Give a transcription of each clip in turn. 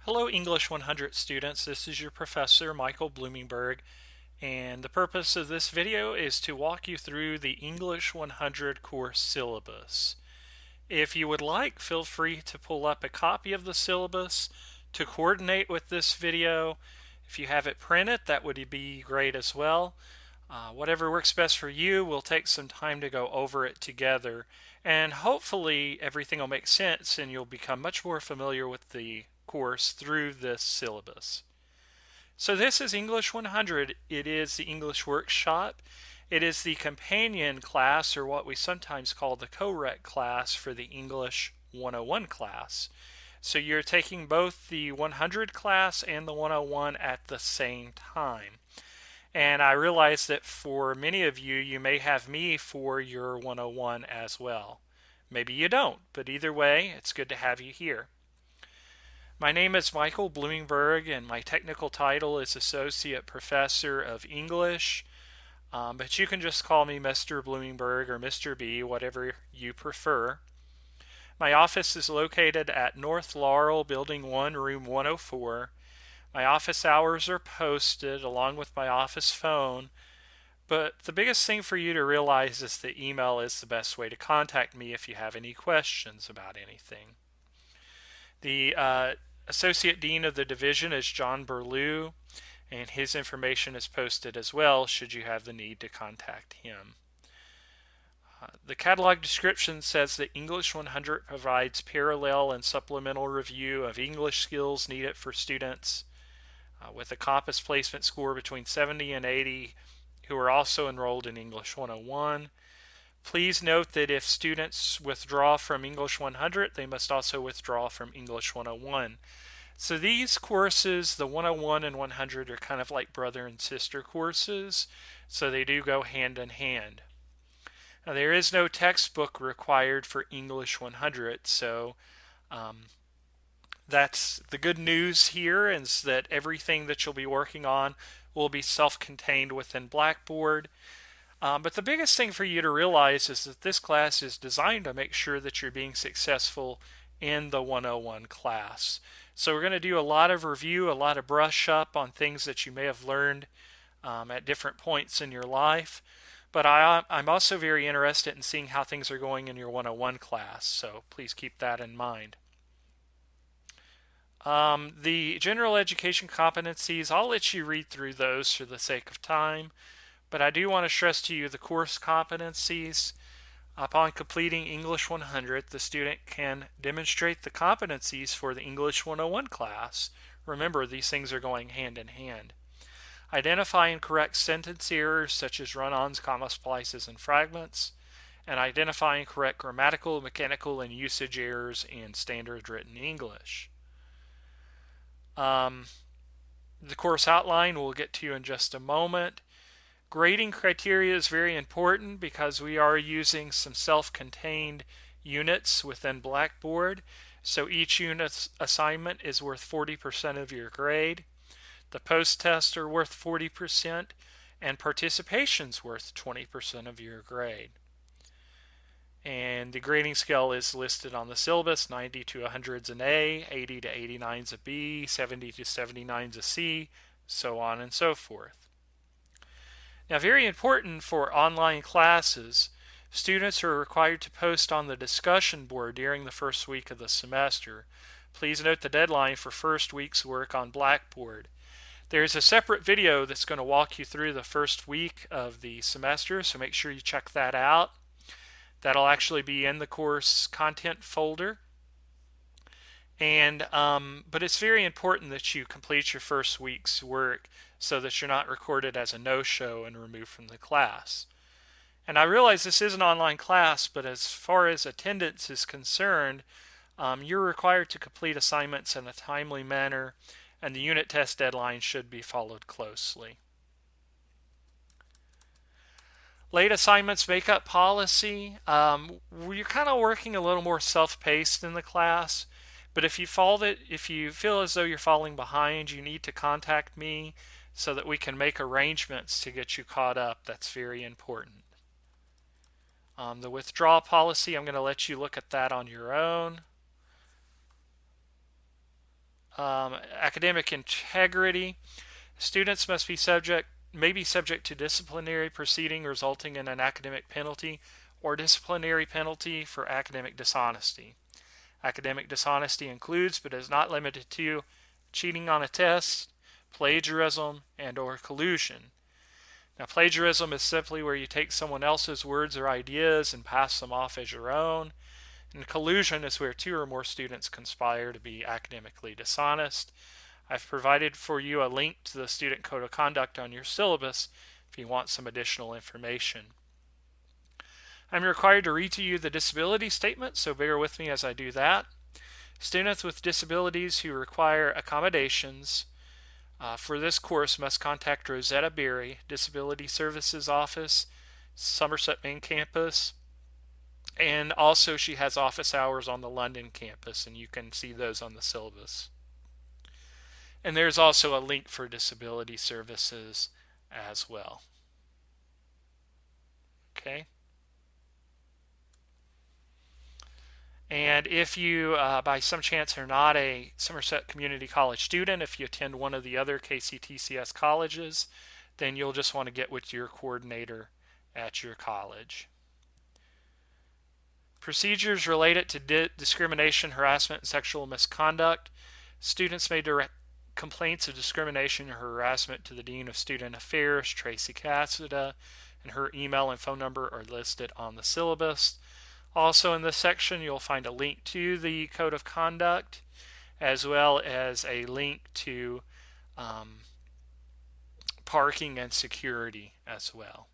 Hello English 100 students, this is your professor Michael Bloomingberg, and the purpose of this video is to walk you through the English 100 course syllabus. If you would like, feel free to pull up a copy of the syllabus to coordinate with this video. If you have it printed, that would be great as well. Whatever works best for you, we'll take some time to go over it together, and hopefully everything will make sense and you'll become much more familiar with the course through this syllabus. So this is English 100. It is the English workshop. It is the companion class, or what we sometimes call the co-rec class, for the English 101 class. So you're taking both the 100 class and the 101 at the same time. And I realize that for many of you, you may have me for your 101 as well. Maybe you don't, but either way, it's good to have you here. My name is Michael Bloomingberg, and my technical title is Associate Professor of English, but you can just call me Mr. Bloomingberg or Mr. B, whatever you prefer. My office is located at North Laurel, Building 1, Room 104. My office hours are posted along with my office phone, but the biggest thing for you to realize is that email is the best way to contact me if you have any questions about anything. The Associate Dean of the Division is John Burlew, and his information is posted as well should you have the need to contact him. The catalog description says that English 100 provides parallel and supplemental review of English skills needed for students with a compass placement score between 70 and 80 who are also enrolled in English 101. Please note that if students withdraw from English 100, they must also withdraw from English 101. So these courses, the 101 and 100, are kind of like brother and sister courses, so they do go hand in hand. Now, there is no textbook required for English 100, so that's the good news here, is that everything that you'll be working on will be self-contained within Blackboard. But the biggest thing for you to realize is that this class is designed to make sure that you're being successful in the 101 class. So we're going to do a lot of review, a lot of brush up on things that you may have learned at different points in your life. But I'm also very interested in seeing how things are going in your 101 class, so please keep that in mind. The general education competencies, I'll let you read through those for the sake of time, but I do want to stress to you the course competencies. Upon completing English 100, the student can demonstrate the competencies for the English 101 class. Remember, these things are going hand in hand. Identify and correct sentence errors such as run-ons, comma splices, and fragments, and identify and correct grammatical, mechanical, and usage errors in standard written English. The course outline we'll get to in just a moment. Grading criteria is very important because we are using some self-contained units within Blackboard. So each unit assignment is worth 40% of your grade. The post-tests are worth 40%, and participation's worth 20% of your grade. And the grading scale is listed on the syllabus. 90 to 100 is an A, 80 to 89 is a B, 70 to 79 is a C, so on and so forth. Now, very important for online classes, students are required to post on the discussion board during the first week of the semester. Please note the deadline for first week's work on Blackboard. There's a separate video that's going to walk you through the first week of the semester, so make sure you check that out. That'll actually be in the course content folder. But it's very important that you complete your first week's work so that you're not recorded as a no-show and removed from the class. And I realize this is an online class, but as far as attendance is concerned, you're required to complete assignments in a timely manner, and the unit test deadline should be followed closely. Late assignments makeup policy. We're kind of working a little more self-paced in the class, but if you feel as though you're falling behind, you need to contact me so that we can make arrangements to get you caught up. That's very important. The withdrawal policy, I'm going to let you look at that on your own. Academic integrity. Students may be subject to disciplinary proceeding resulting in an academic penalty or disciplinary penalty for academic dishonesty. Academic dishonesty includes, but is not limited to, cheating on a test, plagiarism, and or collusion. Now, plagiarism is simply where you take someone else's words or ideas and pass them off as your own. And collusion is where two or more students conspire to be academically dishonest. I've provided for you a link to the Student Code of Conduct on your syllabus if you want some additional information. I'm required to read to you the disability statement, so bear with me as I do that. Students with disabilities who require accommodations for this course must contact Rosetta Berry, Disability Services Office, Somerset Main Campus, and also she has office hours on the London campus, and you can see those on the syllabus. And there's also a link for disability services as well. Okay. And if you, by some chance, are not a Somerset Community College student, if you attend one of the other KCTCS colleges, then you'll just want to get with your coordinator at your college. Procedures related to discrimination, harassment, and sexual misconduct. Students may direct complaints of discrimination or harassment to the Dean of Student Affairs, Tracy Cassida, and her email and phone number are listed on the syllabus. Also in this section, you'll find a link to the Code of Conduct, as well as a link to parking and security as well.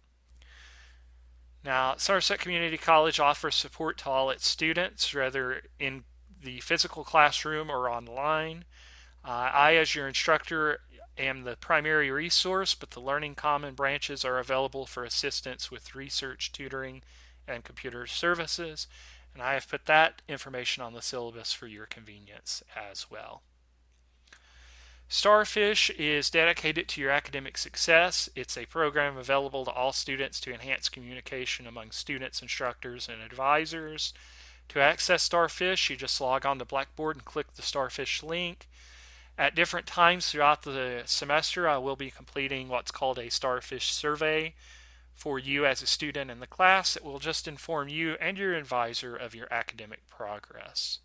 Now, Somerset Community College offers support to all its students, whether in the physical classroom or online. I, as your instructor, am the primary resource, but the Learning Common branches are available for assistance with research, tutoring, and computer services, and I have put that information on the syllabus for your convenience as well. Starfish is dedicated to your academic success. It's a program available to all students to enhance communication among students, instructors, and advisors. To access Starfish, you just log on to Blackboard and click the Starfish link. At different times throughout the semester, I will be completing what's called a Starfish survey for you as a student in the class. It will just inform you and your advisor of your academic progress.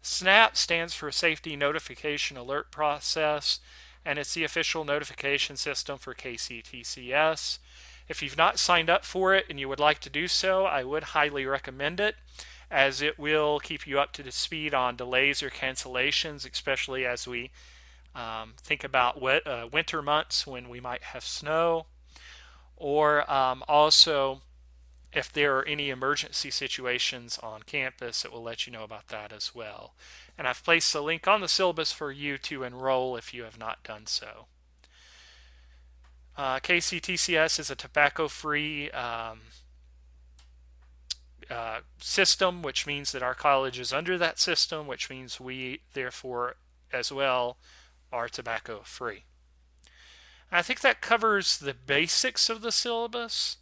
SNAP stands for Safety Notification Alert Process, and it's the official notification system for KCTCS. If you've not signed up for it and you would like to do so, I would highly recommend it, as it will keep you up to the speed on delays or cancellations, especially as we think about winter months when we might have snow, or also if there are any emergency situations on campus, it will let you know about that as well. And I've placed a link on the syllabus for you to enroll if you have not done so. KCTCS is a tobacco-free system, which means that our college is under that system, which means we, therefore, as well, are tobacco-free. I think that covers the basics of the syllabus.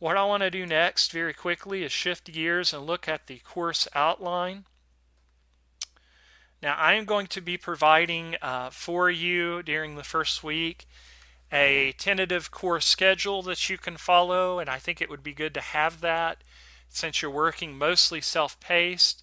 What I want to do next, very quickly, is shift gears and look at the course outline. Now, I am going to be providing for you during the first week a tentative course schedule that you can follow, and I think it would be good to have that since you're working mostly self-paced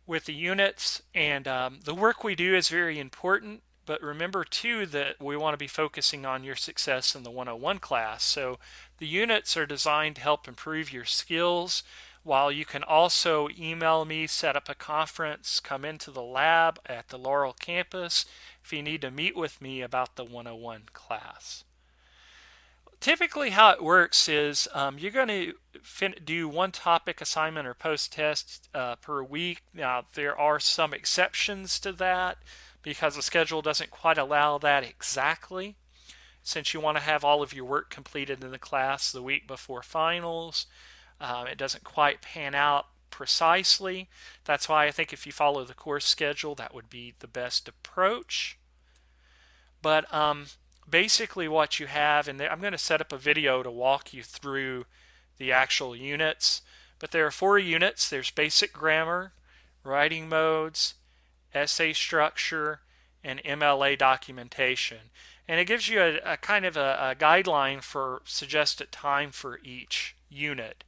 with the units. And the work we do is very important, but remember too that we want to be focusing on your success in the 101 class. So the units are designed to help improve your skills, while you can also email me, set up a conference, come into the lab at the Laurel campus if you need to meet with me about the 101 class. Typically how it works is you're going to do one topic assignment or post-test per week. Now, there are some exceptions to that because the schedule doesn't quite allow that exactly, since you want to have all of your work completed in the class the week before finals. It doesn't quite pan out precisely. That's why I think if you follow the course schedule, that would be the best approach. But basically what you have, and I'm going to set up a video to walk you through the actual units, but there are 4 units. There's basic grammar, writing modes, essay structure, and MLA documentation. And it gives you a kind of a guideline for suggested time for each unit.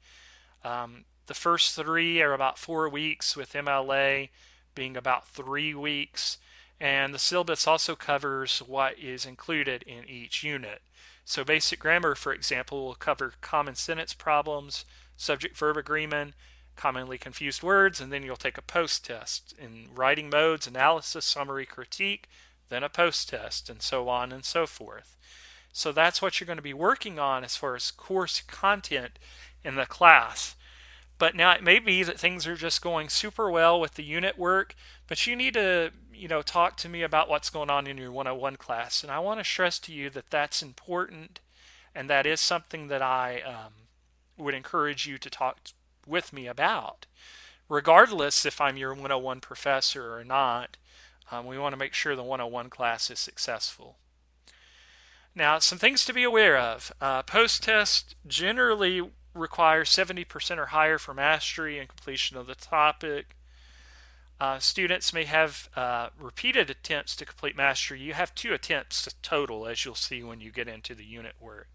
The first three are about 4 weeks, with MLA being about 3 weeks. And the syllabus also covers what is included in each unit. So basic grammar, for example, will cover common sentence problems, subject-verb agreement, commonly confused words, and then you'll take a post test. In writing modes, analysis, summary, critique, then a post test, and so on and so forth. So that's what you're going to be working on as far as course content in the class. But now it may be that things are just going super well with the unit work, but you need to, talk to me about what's going on in your 101 class. And I want to stress to you that that's important, and that is something that I would encourage you to talk with me about. Regardless if I'm your 101 professor or not, we want to make sure the 101 class is successful. Now, some things to be aware of. Post-test generally requires 70% or higher for mastery and completion of the topic. Students may have repeated attempts to complete mastery. You have 2 attempts total, as you'll see when you get into the unit work.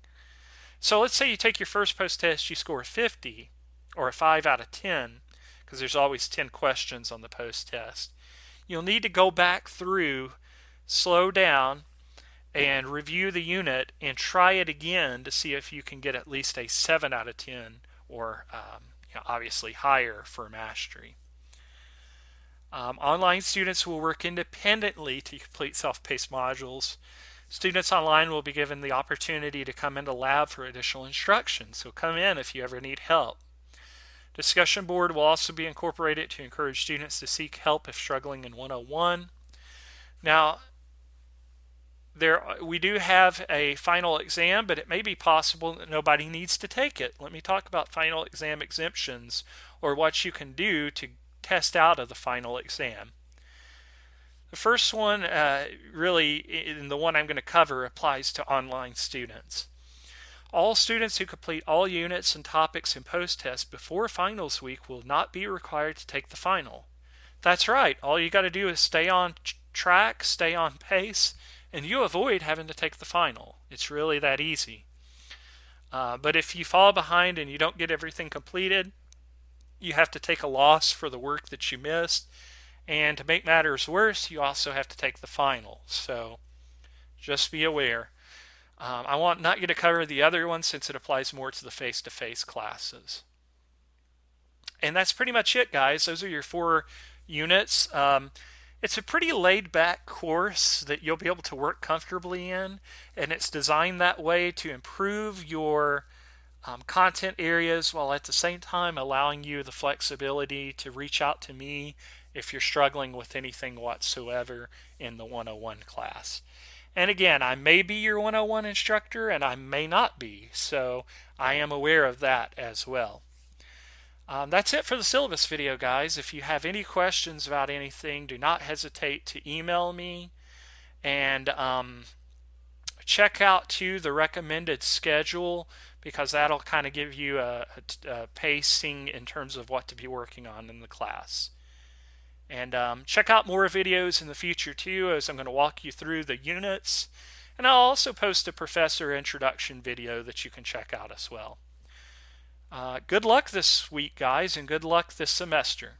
So let's say you take your first post-test, you score 50, or a 5 out of 10, because there's always 10 questions on the post-test. You'll need to go back through, slow down, and review the unit and try it again to see if you can get at least a 7 out of 10, or obviously higher for mastery. Online students will work independently to complete self-paced modules. Students online will be given the opportunity to come into lab for additional instruction, so come in if you ever need help. Discussion board will also be incorporated to encourage students to seek help if struggling in 101. Now, we do have a final exam, but it may be possible that nobody needs to take it. Let me talk about final exam exemptions, or what you can do to test out of the final exam. The first one, really, and the one I'm going to cover, applies to online students. All students who complete all units and topics in post-test before finals week will not be required to take the final. That's right, all you got to do is stay on track, stay on pace, and you avoid having to take the final. It's really that easy. But if you fall behind and you don't get everything completed, you have to take a loss for the work that you missed. And to make matters worse, you also have to take the final. So just be aware. I want not going to cover the other one since it applies more to the face-to-face classes. And that's pretty much it, guys. Those are your 4 units. It's a pretty laid-back course that you'll be able to work comfortably in, and it's designed that way to improve your content areas while at the same time allowing you the flexibility to reach out to me if you're struggling with anything whatsoever in the 101 class. And again, I may be your 101 instructor and I may not be, so I am aware of that as well. That's it for the syllabus video, guys. If you have any questions about anything, do not hesitate to email me, and check out too the recommended schedule, because that'll kind of give you a pacing in terms of what to be working on in the class. And check out more videos in the future too, as I'm going to walk you through the units, and I'll also post a professor introduction video that you can check out as well. Good luck this week, guys, and good luck this semester.